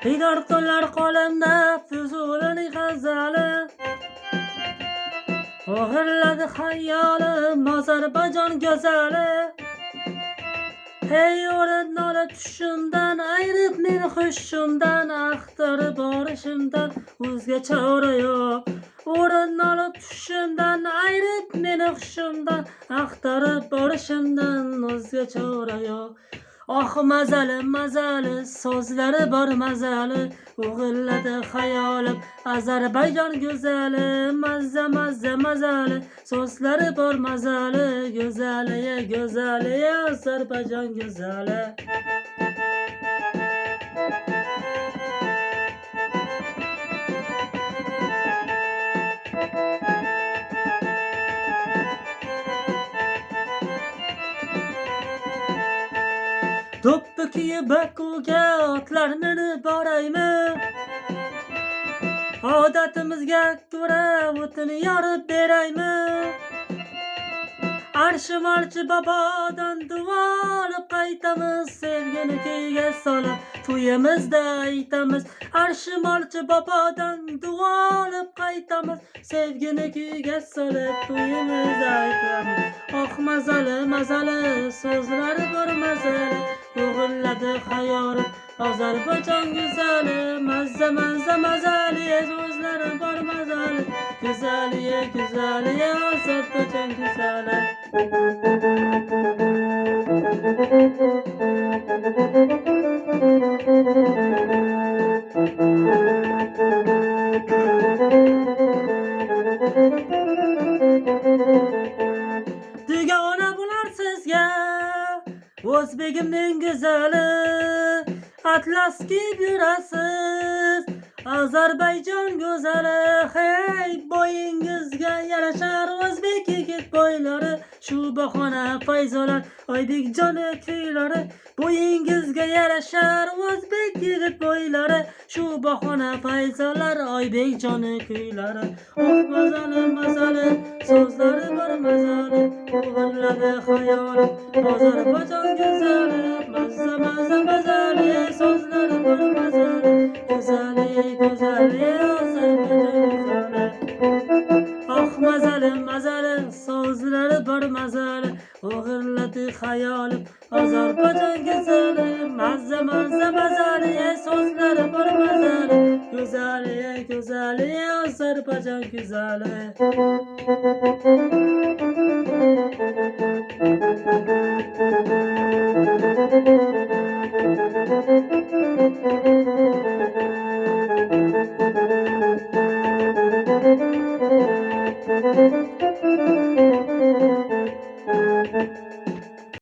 Diydor qo'llar qo'limda Fuzulining g'azali o'g'irladi xayolim Ozarbayjon go'zali. Hey o'rin olib tushimdan ayrib meni xushimdan axtarib borishimdan o'zga chora yo'q. O'rin olib tushimdan ayrib meni xushimdan axtarib borishimdan o'zga chora yo'q. Oh mazali mazali so'zlari bor mazali o'g'irladi xayolim Ozarbayjon go'zali. Mazza mazza mazali so'zlari bor mazali go'zali go'zali Ozarbayjon go'zali. Do'ppi kiyib Bakuga otlar minib boraymi? Odatimizga ko'ra o'tini yorib beraymi? Arshi-marshi bobodan duo olib qaytamiz, sevgini kuyga solib to'yimizda aytamiz. Arshi-marshi bobodan duo olib qaytamiz, sevgini kuyga solib to'yimizda aytamiz. Oh mazali mazali so'zlari bor mazali o'g'irladi xayolim Ozarbayjon go'zali. Mazza mazza mazali so'zlari bor mazali go'zali go'zali Ozarbayjon go'zali. Dugona bular sizga o'zbegimning go'zali. Atlas kiyib yurasiz Ozarbayjon go'zali. Hey bo'yingizga yarashar o'zbek yigit bo'ylari shu bahona fayzolar Oybekjon kuylari. Bo'yingizga yarashar o'zbek yigit bo'ylari shu bahona fayzolar Oybekjon kuylari. Oh mazali mazali so'zlari bor mazali o'g'irladi xayolim Ozarbayjon go'zali. Mazza mazza mazali so'zlari bor mazali go'zali go'zali Ozarbayjon go'zali. Oh mazali mazali so'zlari bor mazali o'g'irladi xayolim Ozarbayjon go'zali. Mazza mazza mazali so'zlari bor mazali go'zali go'zali Ozarbayjon go'zali.